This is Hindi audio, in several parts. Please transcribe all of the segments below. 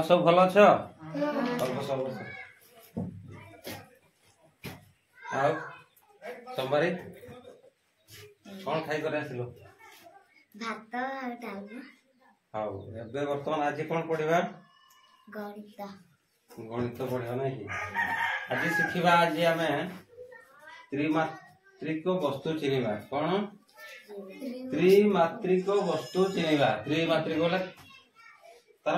सब भल अछ सोमवारी कौन खाई कर आसिलो भात और डालमा। हां एबे वर्तमान आज कौन पढ़िबा गणित गणित पढ़िबा नै कि आज सिखिबा आज हमें त्रिमात्रिक वस्तु चिनिबा कौन त्रिमात्रिक वस्तु चिनिबा त्रिमात्रिक बोले तार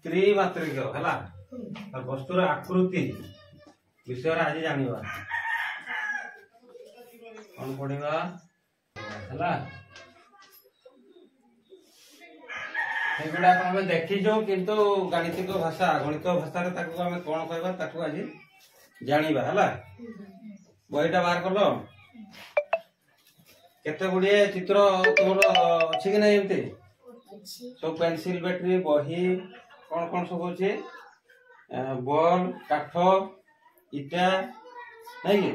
त्रिमात्रिक हला तार वस्तुर आकृति विषय आज जानिबा कौन पढ़िबा हला सेगुड़ा हम देखीचु किंतु गणितिक भाषा गणित भाषा रे ताको हमें कोन कहबा ताको आज जानिबा हला बहीटा बाहर करलो केते गुडिए चित्र तुमरो अछि कि नै एमते सब पेंसिल बैटरी बही कोन कोन सब होचे बॉल काठ इटा नै कि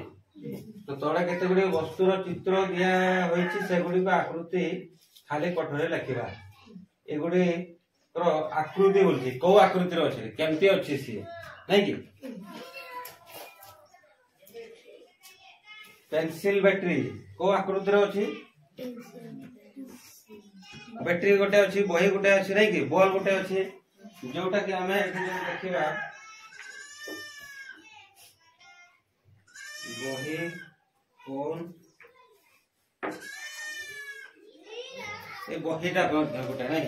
तो तोड़े केते गुडी वस्तुर चित्र दिया होईची सेगुडी को आकृति खाली पठरे लिखिबा एगुडी तो आकृति बोलची को आकृति रो अछि केमती अछि सी नै कि पेंसिल बैटरी को आकृति रो अछि बैटरी गोटे अछि बही गोटे अछि नै कि बॉल गोटे अछि जोटा कि हमें एठी देखिबा बही फोन ए बहीटा गोटे नै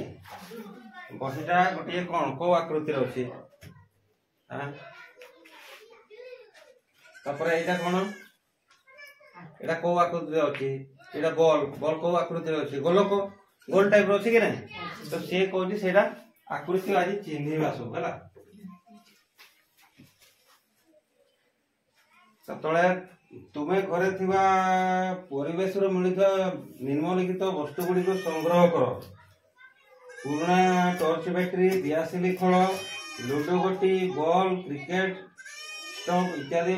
बहीटा गोटे कोन को आकृति रो अछि हां तापर एटा कोन एटा को आकृति रो अछि एटा बॉल बॉल को आकृति रो अछि गोलक गोल टाइप रो अछि कि नै तो से कोजी सेटा आकृति आज चिन्हिबा सब हला तळे तुमे घरे थिबा परिवेश रो मिलित निम्नलिखित वस्तु गुडी को संग्रह करो पुराना टॉर्च बैटरी दियासिली खळ लूडो गोटी बॉल क्रिकेट स्टम्प इत्यादि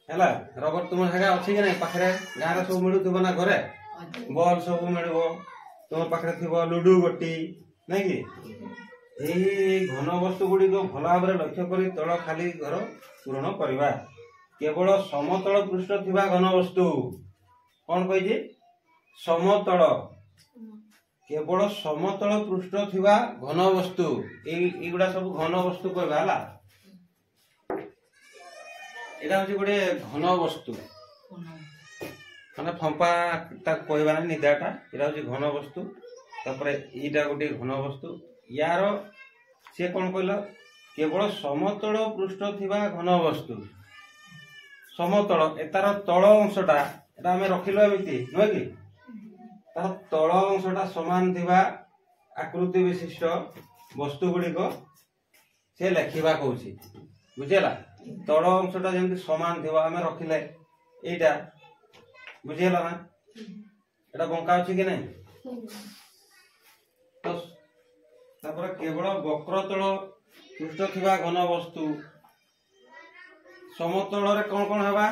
हला रबर तुम जगह अछि कि नै पाखरे गां रे सब मिलु थबो ना घरे बॉल सब मिलबो तुम पाखरे थिबो लूडो गोटी नै कि एही घन वस्तु गुडी को भला भाबरे लक्ष्य करी तळ खाली घर पूर्ण करबा केवल समतल पृष्ठ थिबा घन वस्तु कौन कहि समतल केवल समतल पृष्ठ थिबा घन वस्तु एगुडा सब घन वस्तु कहबा हला एटा होची गोटे घन वस्तु माने फंपा ता कहबा नै निदाटा एटा होची घन वस्तु तापर एटा गोटे घन वस्तु यार से कौन कहला केवल समतल पृष्ठ थिबा घन वस्तु समतल एतार तळ अंशटा एटा हमें रखिलो एमिति न कि तार तळ अंशटा समान थिबा आकृति विशिष्ट वस्तु गुडी को से लेखिबा कहूची बुझेला तळ अंशटा जेंति समान थिबा हमें रखिले एटा बुझेला ना एटा बंका अछि कि नै तो तापर केवल वक्रतल पृष्ठ थिबा घन वस्तु समतल रे कोन कोन हेबा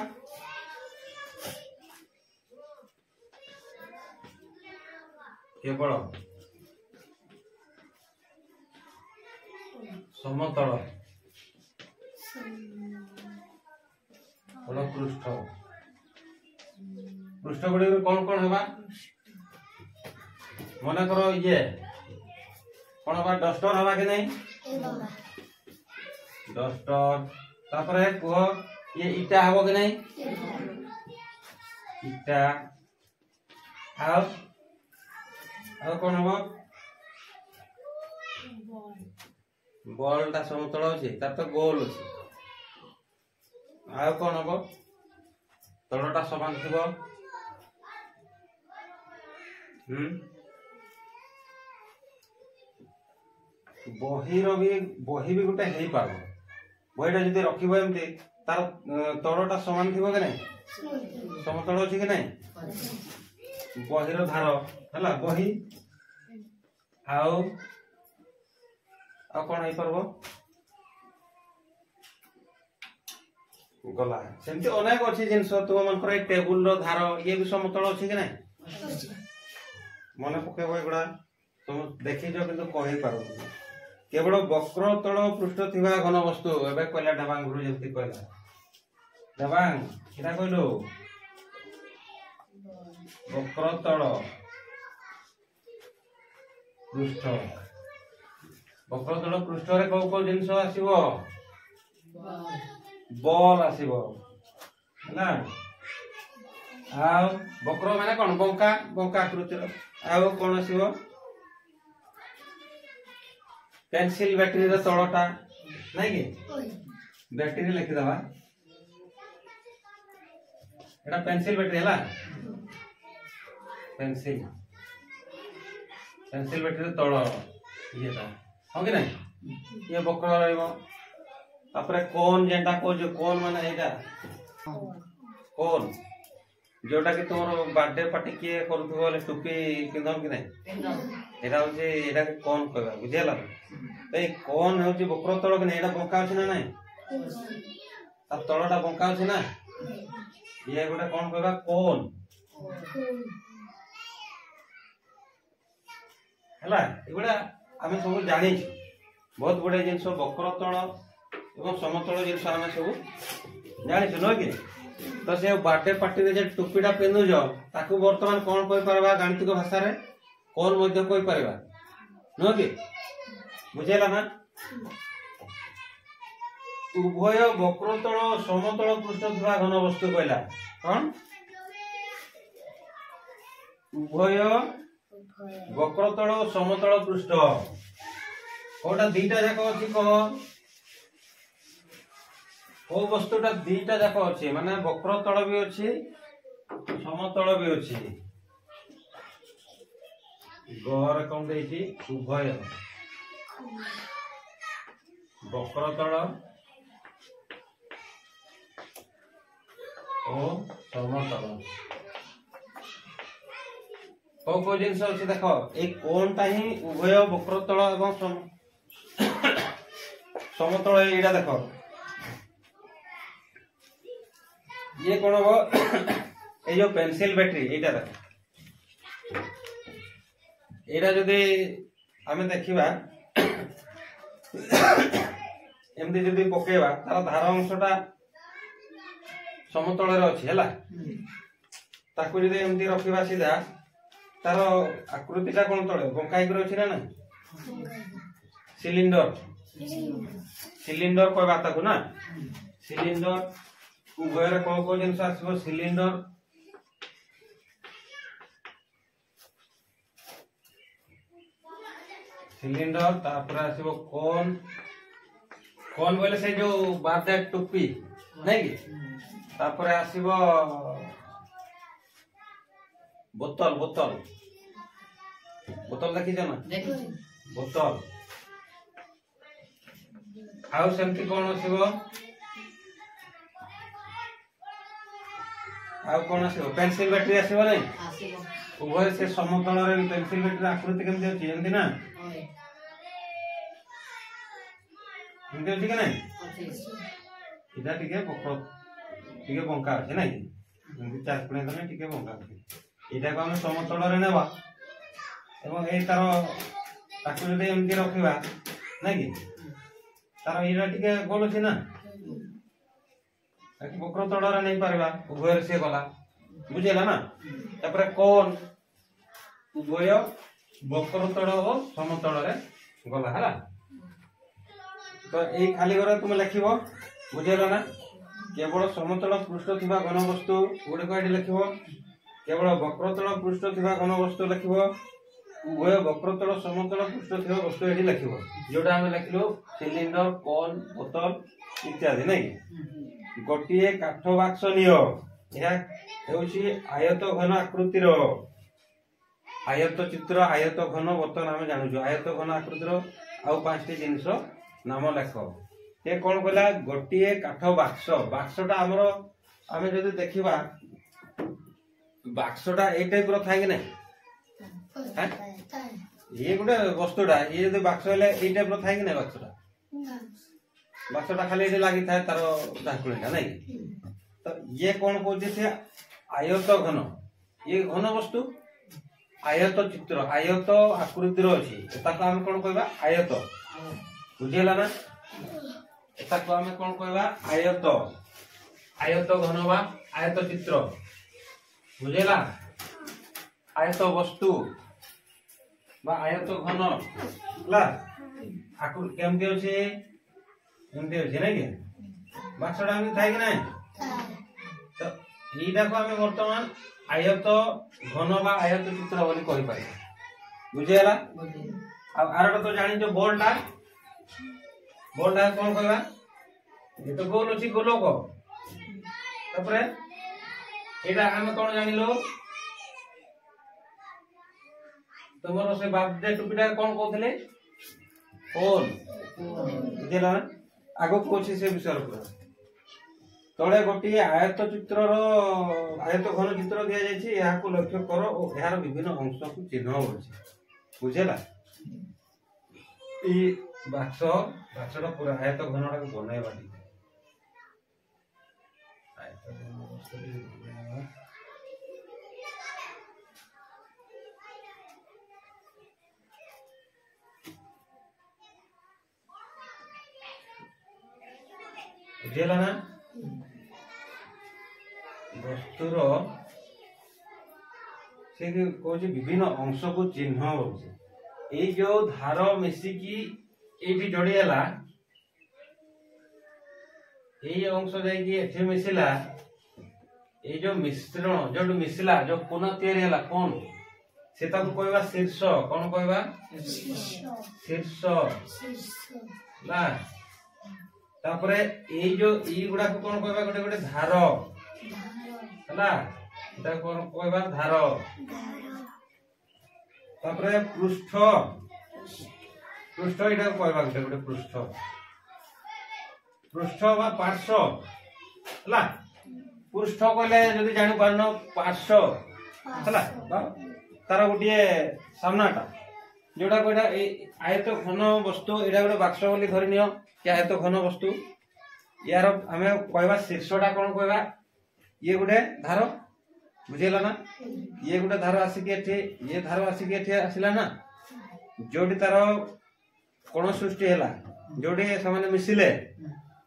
केवल समतल पृष्ठ पृष्ठ गुडी कोन कोन हेबा मने करो ये कोन हेबा डस्टर हेबा कि नै डस्टर तापरे को ये इटा हबो कि नै इटा आ कोन हबो बॉल ता समतल अछि तार तो गोल अछि आ कोन हबो तळटा समान थिबो बही भी गोटे हेई पाबो बहीटा जदि रखिबो एमती तार तळटा समान थिबो कि नै समतल अछि कि नै बहीर धार हला बही आउ कोन हेई परबो गला सेमती अनेक अछि जिंस तुम मन करे टेबुल रो धार ये भी समतल अछि कि नै मन पकेबो एगुडा तुम देखि जो किंतु कहि पारो केवल वक्र तल पृष्ठ थिबा घन वस्तु एबे कहला डबांग गुरु जंती कहला डबांग किरा कहलो वक्र तल पृष्ठ वक्र तल पृष्ठ रे को जिंस आसीबो बॉल आसीबो ना आ वक्र माने कोन बंका बंका आकृतिर आ कोन आसीबो पेंसिल बैटरी रो तळटा नै कि बैटरी लिखि दबा एटा पेंसिल बैटरी हला पेंसिल पेंसिल बैटरी रो तळ येटा हो कि नै ये वक्र रहइबो तापरे कोन जेंटा को जो कोन माने एटा कोन जोटा कि तुम बर्थडे पार्टी किए करूथबो ले टोपी पिंधम कि नै एटा होचे एटा कोन कहबा बुझेला ए कोन होची वक्र तळ कि नै एटा बंका अछि ना नै ता तळटा बंका अछि ना ये गोटे कोन कहबा कोन हला एगुडा आमे सब जानि बहुत गुडे जिंस वक्र तळ एवं समतल जिंस आमे सब जानि छ न कि तो से बर्थडे पार्टी रे जे टोपीटा पिंधु जो ताकू वर्तमान कोन कहि परबा गणितिक भाषा रे कोन मध्य कहि परबा न कि बुझेला ना उभय वक्रतल समतल पृष्ठ थिबा घन वस्तु कहला कोन उभय वक्रतल समतल पृष्ठ कोटा दीटा जाक अछि को ओ वस्तुटा दीटा जाक अछि माने वक्रतल भी अछि समतल भी अछि गहर कोन देछि उभय वक्रतल ओ समतल को जिनस अछि देखो ए कोनटा ही उभय वक्रतल एवं समतल एटा देखो ये कौन हो ये जो पेंसिल बैटरी एटा देखो एटा जदि आमे देखिबा एमदी जदि पकेबा तार धार अंशटा समतल रे अछि हैला ताकू जदि एमदी रखिबा सीधा तार आकृतिटा कोन तळे बंकाई कर अछि ना ना सिलिंडर सिलिंडर कहबा ताकू ना सिलिंडर उभयर को जिनस आसीबो सिलिंडर सिलिंडर तापर आसीबो कोन कोन बोले से जो बादे टोपी नै कि तापर आसीबो बोतल बोतल बोतल देखि जमा देखि बोतल आउ सेमति कोन आसीबो आउ कोन आसीबो पेंसिल बैटरी आसीबो नै आसीबो उभय से समतल रे पेंसिल बैटरी आकृति केमति अछि एमति ना एमति अछि कि नै इदा टिके वक्र टिके बंका अछि नै एमति चार कोणे दने टिके बंका अछि इदा को हम समतल रे नेबा एवं ए तार ताकु जदि एमति रखिबा नै कि तार इरा टिके गोल अछि ना वक्र तल रे नै परबा उभय से गला बुझेला ना तापर कोन उभय वक्र तल और समतल रे गला हला तो ए खाली करे तुम लिखिबो बुझेला ना केवल समतल पृष्ठ थिबा घन वस्तु गुडे को एठी लिखिबो केवल वक्रतल पृष्ठ थिबा घन वस्तु लिखिबो उभय वक्रतल समतल पृष्ठ थिबा वस्तु एठी लिखिबो जोटा हम लिखलो सिलिंडर कोन बोतल इत्यादि नै गोटिए काठ बाक्स नियो यह हेउची आयत घन आकृतिर आयत चित्र आयत घन बर्तन हम जानू आयत घन आकृतिर आउ पांचटी जिंस नाम लेख ये कौन कहला गोटिए काठ बाक्स बाक्सटा हमरो आमे जदि देखिबा बाक्सटा ए टाइप रो थाइ कि नै ये गुटे वस्तुटा ये जदि बाक्स हेले ए टाइप रो थाइ कि नै बाक्सटा खाली एठी लागि थाए तार ढाकुळीटा नै तो ये कौन कहते थे आयत घन ये घन वस्तु आयत चित्र आयत आकृतिर अछि ताका हम कोन कहबा आयत बुझेला ना ताको आमे कोन कहबा आयत आयत घन बा आयत चित्र बुझेला आयत वस्तु बा आयत घन ला आकु केमते होचे एमते होचे नै के बाक्सडा हम थाय कि नै तो एटा को हमें वर्तमान आयत घन बा आयत चित्र बोली कहि पारे बुझेला अब आरटा तो जानि जो बॉलटा कोन कहबा ये तो गोल अछि गोलक तपरे एटा हम कोन जानिलो तमरो से बर्थडे टुपीटा कोन कहथले कोन बुझेला आगो कोछि से विषय पर तळे गोटी आयत चित्र रो आयत घन चित्र दिया जाय छी यहा को लक्ष्य करो और यार विभिन्न अंश को चिन्ह होछि बुझेला ई बाक्सटा पूरा आयत घनटा को बनाय बाटी आयत घन वस्तु बुझेला ना वस्तुर से कौन विभिन्न अंश को चिन्ह होचे ए जो धार मिसिकी एठी जोड़ीला ए अंश जाई एठी मिसिला ए जो मिश्रण जो मिसिला जो कोन तयारी हला कोन से ताको कहबा शीर्ष कोन कहबा शीर्ष ना तापरे ए जो ई गुडा को कोन कहबा गोटे गोटे धार हला एटा कोन कहबा धार तापरे पृष्ठ पृष्ठ एटा कहबा गोटे गोटे पृष्ठ पृष्ठ बा पार्श्व हला पृष्ठ कहले जदी जानि पारनो पार्श्व हला तार गोटे सामनाटा जोडा कोडा आयत घन वस्तु एटा गोटे बाक्स बोली धरिनियो क्या आयत घन वस्तु यार हमें कहबा शीर्षटा कोन कहबा ये गोटे धार बुझेला ना ये गोटे धार आसी के एठी ये धार आसी के एठी आसिला ना जोडी तार कोन सृष्टि हैला जोडी समान मिसिले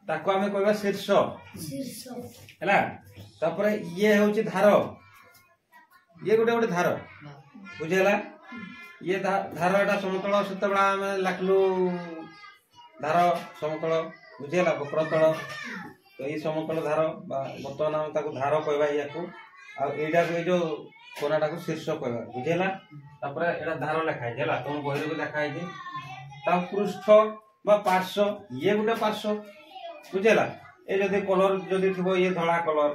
ताको हमें कहबा शीर्ष हैला तापर ये होची धार ये गोटे गोटे धार बुझेला ये धार एटा समतल सतबळा हमें लाखलु धार समतल बुझेला वक्रतल तो ये समतल धार बर्तमान हम ताको धार कहबा याकू आ एटा को जो कोनाटा को शीर्ष कहबा बुझेला तापर एटा धार लेखा हैला तुम बहिर को देखा है ता पृष्ठ बा पार्श्व ये गोटे पार्श्व बुझेला ए जदी कलर जदी थिबो ये धळा कलर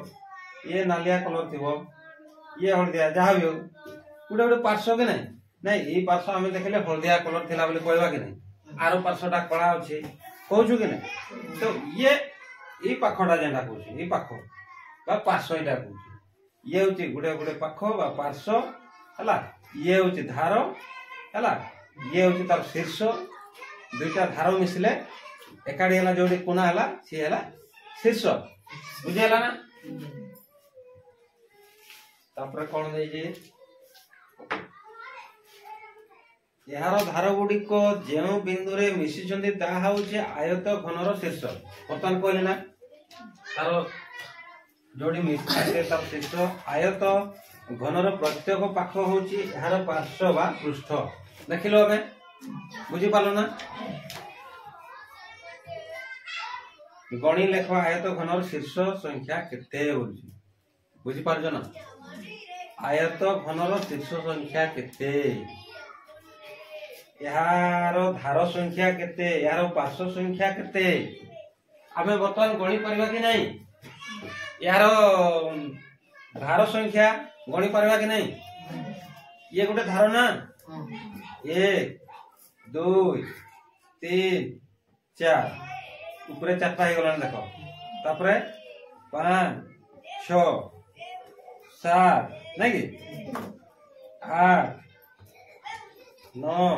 ये नालिया कलर थिबो ये हळदिया जहा भी गोटे गोटे पार्श्व के नहीं नहीं ये पार्श्व हमें देखले हळदिया कलर थिला बोली कहबा कि नहीं आरो पार्श्वटा कला अछि कहू कि नहीं तो ये पाखटा जेंडा कहू ये पाख बा पार्श्व एटा कहू ये होची गुडे गुडे पाख बा पार्श्व हला ये होची धार हला ये होची तार शीर्ष दुईटा धार मिसले एकाडी हला जोडी कोना हला सी हला शीर्ष बुझेला ना तापर कोन देई जे यार धार गुडी को जेउ बिंदु रे मिसी चंदी ता होचे आयत घनर शीर्ष वर्तमान कहले ना तार जोडी मिसी तार शीर्ष आयत घनर प्रत्येक पाख होची यार पार्श्व बा पृष्ठ देखिलो हमें बुझी पालो ना गणी लेख आयत घनर शीर्ष संख्या केते होची बुझी पारजो ना आयत घनर शीर्ष संख्या केते यार धार संख्या केते यार पार्श्व संख्या केते आमे वर्तमान गणी परबा कि नहीं यार धार संख्या गणी परबा कि नहीं ये गोटे धार ना 1 2 3 4 ऊपर चारटा हे गलान देखो तापरे 5 6 7 नहीं कि 8 9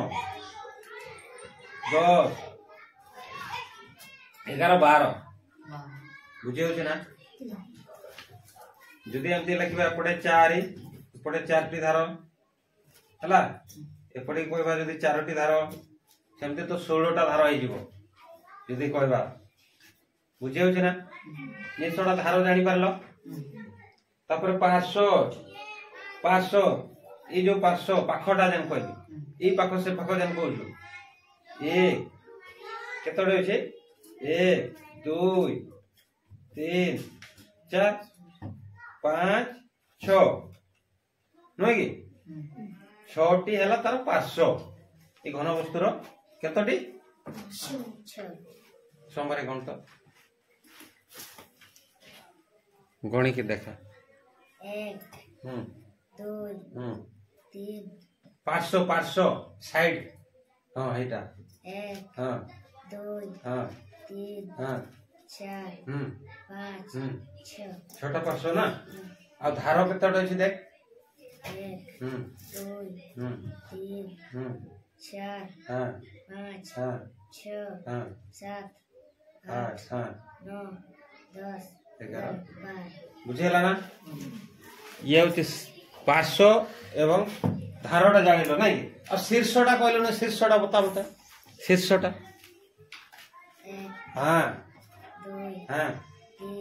10 11 12 बुझे होचे ना जदि एमती लिखबा एपटे 4 एपटे 4टी धार हला एपटे कहबा जदि 4टी धार सेमते तो 16टा धार आइ जीवो যদি कहबा बुझे होछ ना निशोड़ा धार जानि पारलो तापर 500 500 ए जो 500 पाखटा जन कहबी ए पाख से पाख जन कहलु एक केतडे होछे 1 2 3 4 5 6 नय की 6टी हैला तार 500 ए घन वस्तुर केतटी सोमवार गण तो गणी के देखा 1 2 3 500 500 साइड हां हेटा 1 हां 2 हां 3 हां 4 5 6 छोटा 500 ना आ धार केतटा अछि देख 1 2 3 4 हां 5 हां 6 हां 7 8 हां 9 10 11 12 बुझेला ना ये होती 500 एवं धारटा जानिलो नहीं और शीर्षटा कहलो ना शीर्षटा बता बता शीर्षटा 1 हां 2 हां 3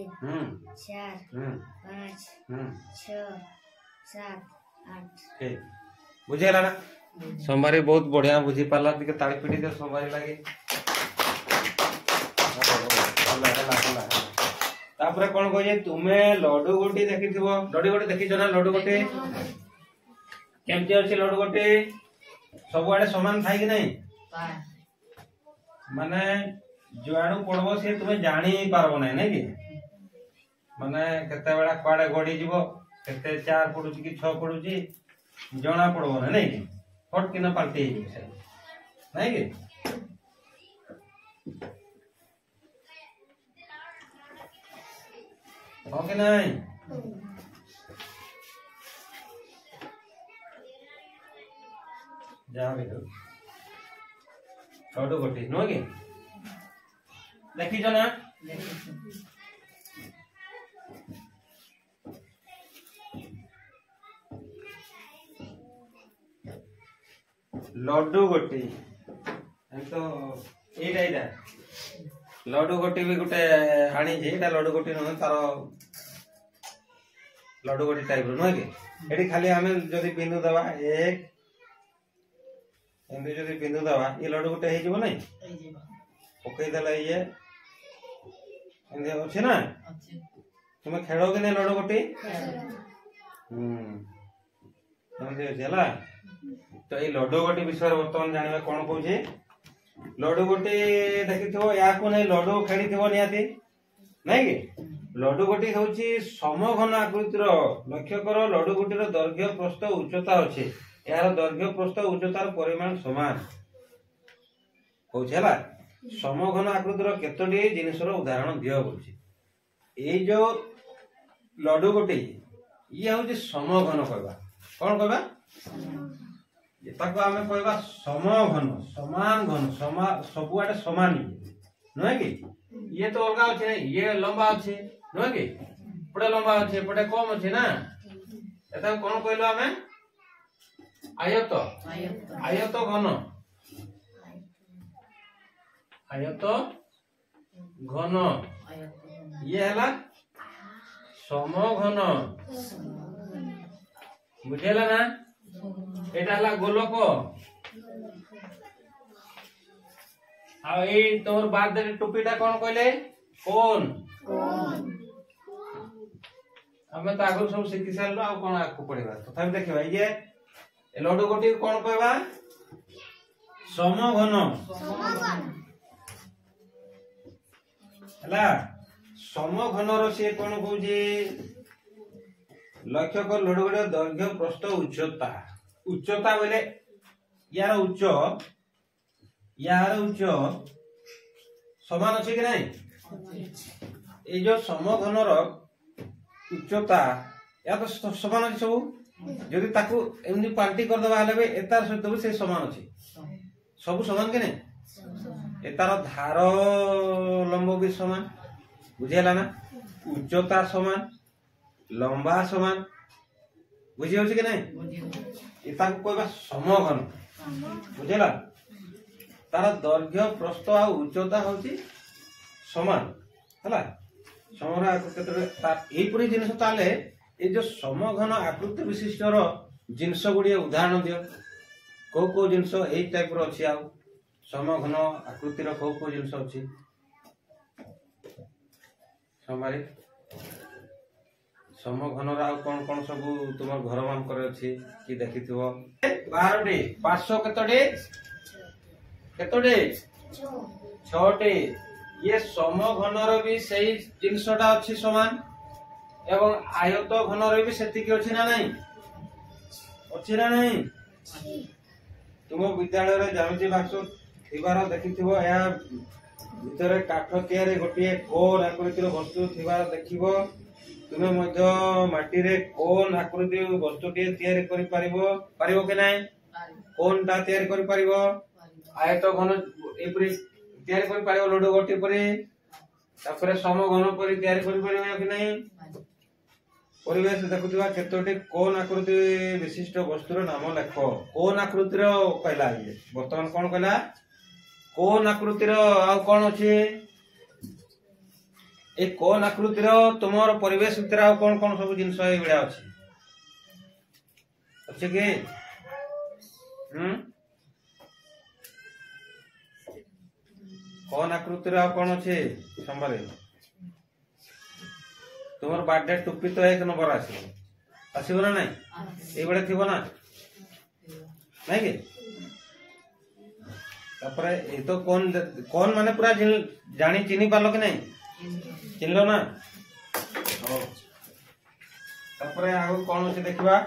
4 5 6 7 8 ठीक बुझेला ना सोमवारी बहुत बढ़िया बुझी पाला ଟିକେ ताଳି ପିଟି ଦେ सोमवारी लागि तापरे कोन कहजे तुमे लड्डू गोटी देखिथिबो लड्डू गोटी देखिछ ना लड्डू गोटी केमती अछि लड्डू गोटी सब आडे समान थाई कि नहीं माने जुआडू पड़बो से तुमे जानि पारबो नै कि माने केते बेला कोडे गडी जीवो केते 4 पडुची कि 6 पडुची जणा पड़बो नै कि फट किना पाल्टी नहीं कि हो कि नहीं जा भी लड्डू गोटी नो कि देखी ना लड्डू गोटी तो एटा लड्डू गोटी भी गोटे आनी लड्डू गोटी नुह तार लड्डू गोटी टाइप नुह कि एटी खाली आम जदि पिंधु दवा एक एमती जदि पिंधु दवा ये लड्डू गोटे हो नहीं पकईदे ये अच्छे ना तुम्हें खेल कि नहीं लड्डू गोटी है तो ये लड्डू गोटी विषय बर्तमान जाना कौन कहे लड्डू गोटी देखी या नहीं लड्डू खेली निहाती नहीं कि लड्डू गोटी हूँ समघन आकृतिर लक्ष्य कर लड्डू गोटीर दैर्घ्य प्रस्थ उच्चता अच्छे यार दैर्घ्य प्रस्थ उच्चतार परिमाण समान है समघन आकृतिर केतोटी जिनिसर उदाहरण दिया ये जो लड्डू गोटी ये हूँ समघन कहवा कौन कहवा आम कहवा समघन समान घन सब आडे समान नुहे कि ये तो अलग अच्छे ये लंबा अच्छे नुहे कि पटे लंबा अच्छे पटे कम अच्छे ना एता कौन कहलो आमे आयत आयत घन आयत घन ये हला समघन बुझेला ना एटा हला गोलक आ ए तोर बाद दे टोपीटा कोन कहले कोन हमें तो आगु सब सिखि सारलो आ कोन आकु पड़ेबा तथापि देखिबा ये लड्डू गोटी कोन कहबा समघन हला समघनर से कोन कहूजी लक्ष्य कर लड्डू गोटी दैर्घ्य प्रस्थ उच्चता उच्चता बोले यार उच्च समान अच्छे कि नहीं ये जो समघनर उच्चता या तो समान अच्छे सब जदि ताकू एमनी पार्टी कर दबा हले एतार सहित भी से समान अच्छे सब समान के नहीं एतार धार लंब भी समान बुझेला ना उच्चता समान लंबा समान बुझी होछि कि नहीं इता को कहबा समघन बुझेला तार दैर्घ्य प्रस्थ आ उच्चता होची समान हला समर आकृति जिनस ताले ये जो समघन आकृति विशिष्ट जिनस गुड़िए उदाहरण दियो को जिनस यही टाइप रो अछि आ समघन आकृतिर को जिनस अछि समारे समघन रा कौन कौन सब तुम घर मान करे अछि कि देखिथिबो 12टी 500 केतोडे 6टी ये समघनर भी सही जिनसटा अछि समान एवं आयत घनर भी सेति कि अछि ना नहीं तुम विद्यालय रे ज्यामिति बाक्स थिबार देखिथिबो या भितरे काठ तयारी गोटे कोन आकृतिर वस्तु थिबार देखिबो तुमे मध्य माटी रे कोन आकृति वस्तुटी तयारी करि पारिबो कि नाही कोन ता तयारी करि पारिबो आयत घन एपरि तयारी करि पारिबो लडो गोटी परि तापर समघन परि तयारी करि पारिबो कि नाही परिवेश देखुथिबा केतोटी कोन आकृति विशिष्ट वस्तुर नाम लेख कोन आकृतिर कहला वर्तमान कोन कहला कोन आकृतिर आ कोन अछि ए कोन आकृतिर तुमर परिवेश भितर आ कोन कोन सब जिंस ए बिडा अछि कि कोन आकृतिर आ कोन अछि संबारे तुमर बर्थडे टोपी तो 1 नंबर आसीबो ना नहीं ए बडे थिबो ना नहीं के तापरे ए तो कौन माने पूरा जानी चिनी पालो कि नहीं चिनलो ना तापरे आगु कौन अछि देखिबा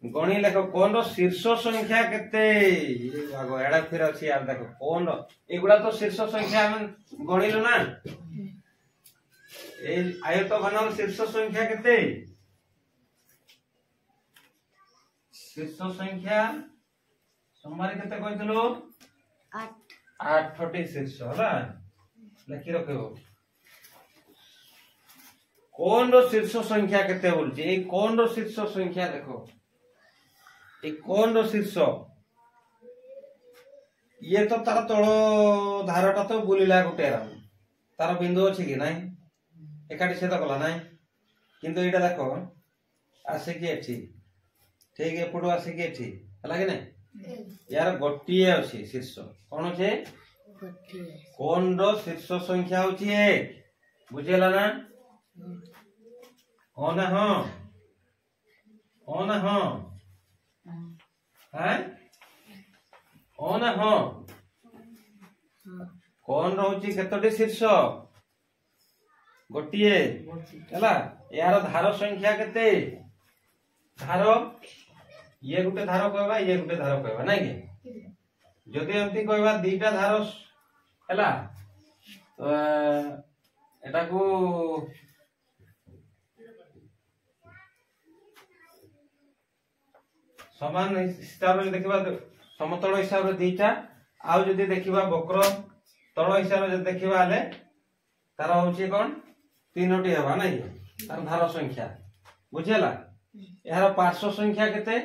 गणी लेख कौन रो शीर्ष संख्या केते आगो एडा फिर अछि यार देखो कौन रो एगुडा तो शीर्ष संख्या हम गणिलो ना ए आयत घनर शीर्ष संख्या केते शीर्ष संख्या सोमवार केते कहथिलो 8टी शीर्ष हला लिखि रखिबो कोन रो शीर्ष संख्या केते बोलची ए कोन रो शीर्ष संख्या देखो ए कोन रो शीर्ष ये तो तार तळो धारटा तो बुलिला गुटे तार बिंदु अछि कि नाही एकाटी से कला ना किंतु एटा देखो आसे कि एठी ठीक एपडो आसे कि एठी हला कि नहीं यार गोटिए अछि शीर्ष कोन छे गोटिए कोन रो शीर्ष संख्या होची 1 बुझेला ना ओ ना हो हैं ओ ना हो कोन रहउची केतोटी शीर्ष गोटिए हला यार धार संख्या केते धार ये गुटे धार कहबा ये गुटे धार कहबा नै के जदि एमती कहबा दीटा धार हला तो एटा को समान हिसाब रे देखिबा समतल हिसाब रे दीटा आउ जदि देखिबा वक्र तळ हिसाब रे देखिबा आले तार होची कोन 3टी हेबा नै तार धार संख्या बुझेला यार पार्श्व संख्या केते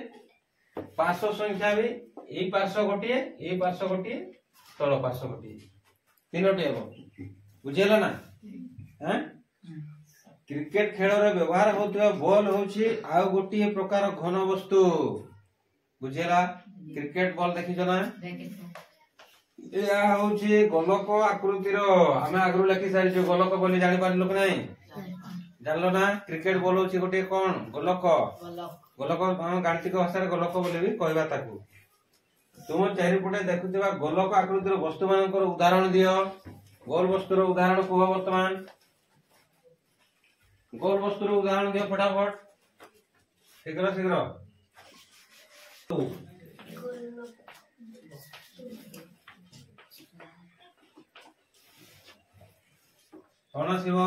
पार्श्व संख्या भी ए पार्श्व गोटिए तळ पार्श्व गोटिए 3टी हेबो बुझेला ना हैं क्रिकेट खेल रे व्यवहार होतबा बॉल होची आ गोटिए प्रकार घन वस्तु बुझेला क्रिकेट बॉल देखिछ ना या होची गोलक आकृतिर हमें आगरु लिखि सारिछु गोलक बोली जानि पारिलो कि नहीं जानलो ना क्रिकेट बॉल होची गोटे कोन गोलक हम गाणितिक भाषा रे गोलक बोली भी कहबा ताकू तुम चारिपटे देखुथिबा गोलक आकृतिर वस्तु मानकर उदाहरण दियो गोल वस्तुर उदाहरण को वर्तमान गोल वस्तुर उदाहरण दियो फटाफट शीघ्र कौन आसीबो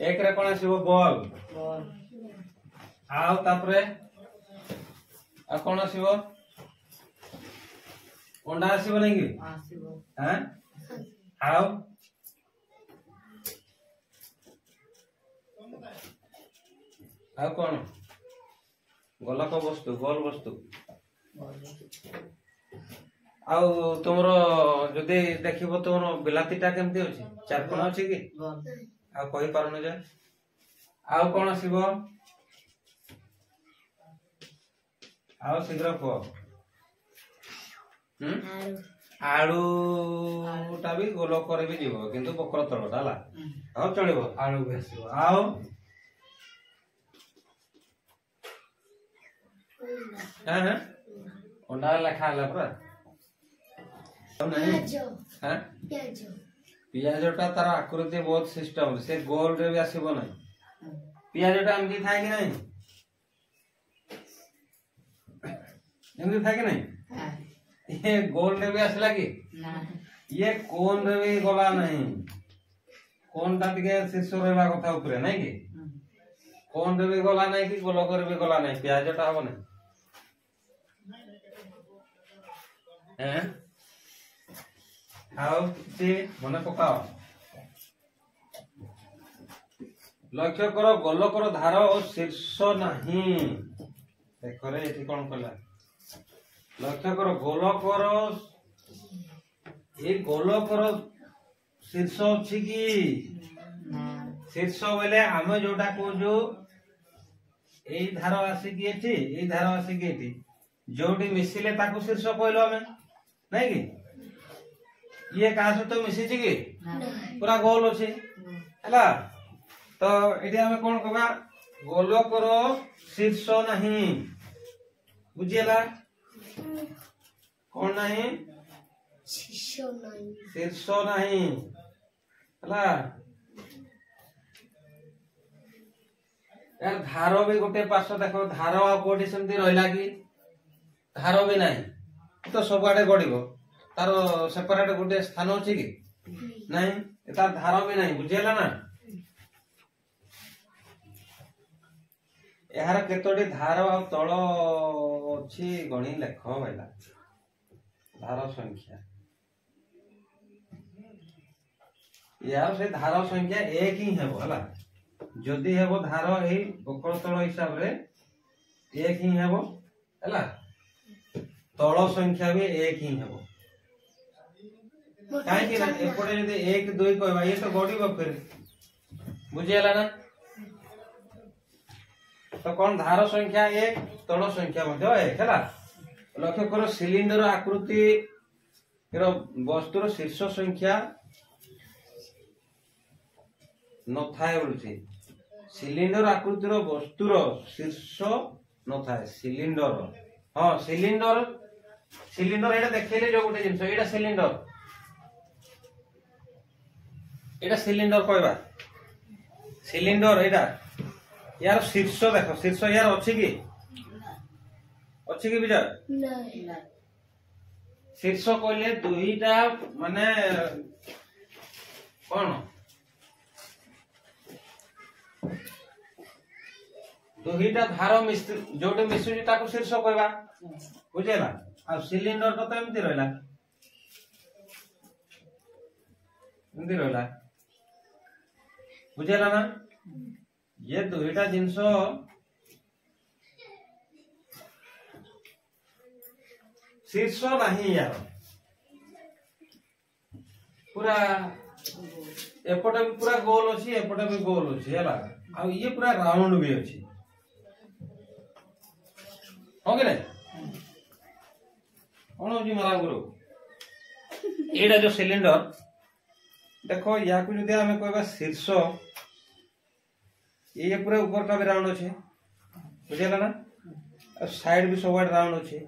एक रे कौन आसीबो बॉल आउ तापरे आ कौन आसीबो अंडा आसीबो नै कि आसीबो हैं आउ आउ कौन गोलक वस्तु गोल वस्तु ଆଉ ତୁମର ଯଦି ଦେଖିବ ତୁମର ବିଲାତିଟା କେମିତି ଅଛି, ଚାରକୋଣ ଅଛି କି? ଆଉ କହିପାରୁନ ଯେ ଆଉ କଣ ଆସିବ? ଆଉ ଶୀଘ୍ର କୁହ। ଆଳୁଟା ବି ଗୋଲ କରି ବି ଯିବ, କିନ୍ତୁ ବକ୍ର ତଳଟା ହେଲା। ଆଉ ଚଳିବ, ଆଳୁ ବି ଆସିବ। ଆଉ ଅଣ୍ଡା ଲେଖା ହେଲା ପରା। ପିଆଜ ଟା ତାର ଆକୃତି ବହୁତ ସିଷ୍ଟମ, ସେ ଗୋଲ ରେ ବି ଆସିବ ନାହିଁ। ପିଆଜ ଟା ଏମିତି ଥାଏ କି ନାହିଁ? ଏମିତି ଥାଏ କି ନାହିଁ? ये गोल रे भी आसला कि ये कोन रे भी गला नहीं। कोन टा टिके शीर्ष रहबा कथा ऊपर नहीं कि कोन रे भी गला नहीं कि गोलक रे भी गला नहीं। प्याज टा हो नहीं हैं। आओ सी मने पकाओ। लक्ष्य करो गोलकर धार और शीर्ष नहीं। देखो रे एठी कोन कला। लक्ष्य कर गोलकर ये गोलकर शीर्ष अच्छी कि शीर्ष बोले आम जोटा कहूँ यही धार आसिकी एठी यही धार आसिकी एठी जोटी मिसिले ताको शीर्ष कहलो आमे नहीं कि ये कहा सहित मिसी कि पूरा गोल अच्छे है तो ये आम कौन कहवा गोलकर शीर्ष नहीं बुझीला कौन नहीं शीर्ष नहीं है यार धार भी गोटे पार्श्व देख धार आउटी सेमती रहा कि धार भी नहीं तो सब आड़े गड़ब तार सेपरेट गोटे स्थान अच्छी कि नहीं तार धार भी नहीं बुझीला ना यार केतोटी धार आ तल अच्छी गणी लेख भाईला धार संख्या यार से धार संख्या एक ही हेबो हला जदी हेबो धार एही बक्र तल हिसाब रे एक ही हेबो हला तल संख्या भी एक ही हेबो काहे कि ना एपटे जदी 1 2 कहबा ये तो गडीबो फिर बुझियला ना तो कौन धार संख्या एक तल संख्या मध्य एक है लक्ष्य करो सिलिंडर आकृति वस्तुर शीर्ष संख्या न थाए बोलुछि सिलिंडर आकृतिर वस्तुर शीर्ष न थाए सिलिंडर हाँ सिलिंडर सिलिंडर एटा देखैले जो गोटे जिंस एटा सिलिंडर कहबा सिलिंडर एटा यार शीर्ष देख शीर्ष यार अच्छी कि विजय शीर्ष कहले दुईटा माने कौन दुईटा धार जोटे मिसुची ताको शीर्ष कहबा बुझेला आ सिलिंडर तो एमती रहला बुझेला ना ये दुईटा जिनस शीर्ष नहीं यार पूरा एपटे भी पूरा गोल अच्छी एपटे भी गोल अच्छी है आ ये पूरा राउंड भी अच्छी हाँ कि नहीं कौन हो मारा गुरु एटा जो सिलिंडर देखो या जो आम कह शीर्ष ये पूरा ऊपर का भी राउंड अच्छे बुझेगा ना साइड भी सब राउंड अच्छे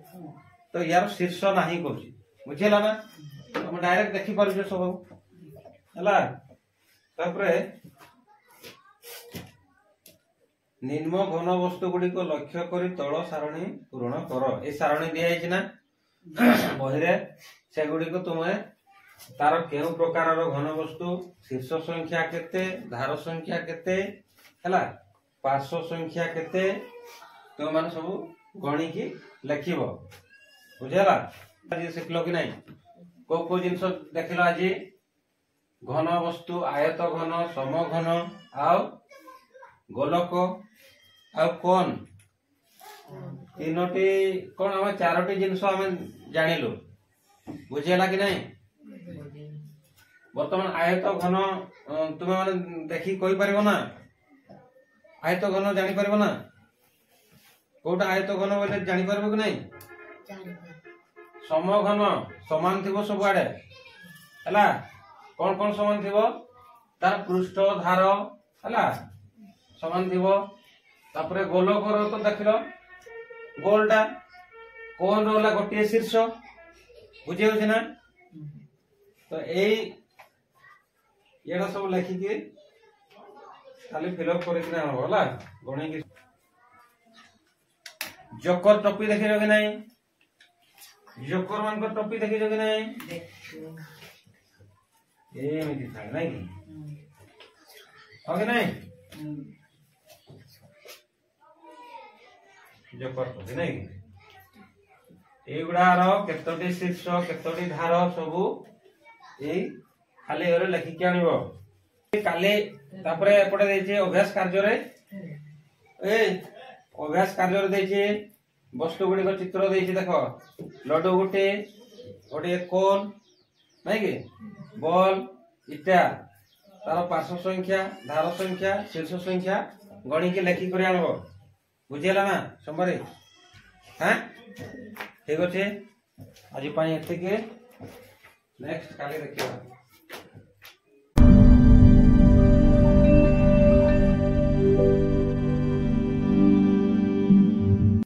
तो यार शीर्ष नहीं कर बुझेगा ना तुम डायरेक्ट देखी पार सब है निम्न घन वस्तु गुड़िक लक्ष्य कर तल सारणी पूरण कर ये सारणी दिखाई ना बही से गुड़िक तुम्हें तार केउ प्रकार घन वस्तु शीर्ष संख्या केते धार संख्या केते है पार्श्व संख्या केते तो मान सब गणी की लिखब बुझेगा आज शिखल कि नहीं को जिन देख आज घन वस्तु आयत घन सम घन आउ गोलक आउ कौन तीनोटी कौन आम चारोटी जिनस आम जानिलु बुझेला कि नहीं बर्तमान आयत घन तुम्हें माने देखी कहि परिबो ना आयत घन जानि परिबो ना कोटा आयत घन बोले जानि परबो कि नहीं सम घन समान थिबो सब आडे हला कौन कौन समान थिबो तार पृष्ठ धार हला समान थिबो तापरे गोलक तो देखिलो गोलटा कोन रोला गोटे शीर्ष बुझे होछ ना तो एई एडा सब लिखि के खाली फिलअप करे कि ना होला गणी की जोकर टोपी देखिलो कि नहीं जोकर मान को टोपी देखिलो कि नहीं ए मिति था नहीं ओके नहीं जोकर टोपी नहीं एगुड़ार केतोटी शीर्ष केतोटी धार सबू ए खाली एरे लिखिक आनिबो काले तापरे एपटे देचे अभ्यास कार्य रे ए अभ्यास कार्य रे देचे वस्तु गुडी को चित्र देचे देखो लड्डू गुटे गोटे कोन नहीं कि बॉल इटा तार पार्श्व संख्या धार संख्या शीर्ष संख्या गणी के लेखि करे आनबो बुझेला ना संबरे हां ठीक अछि आज पाई एते के नेक्स्ट काले देखिबा।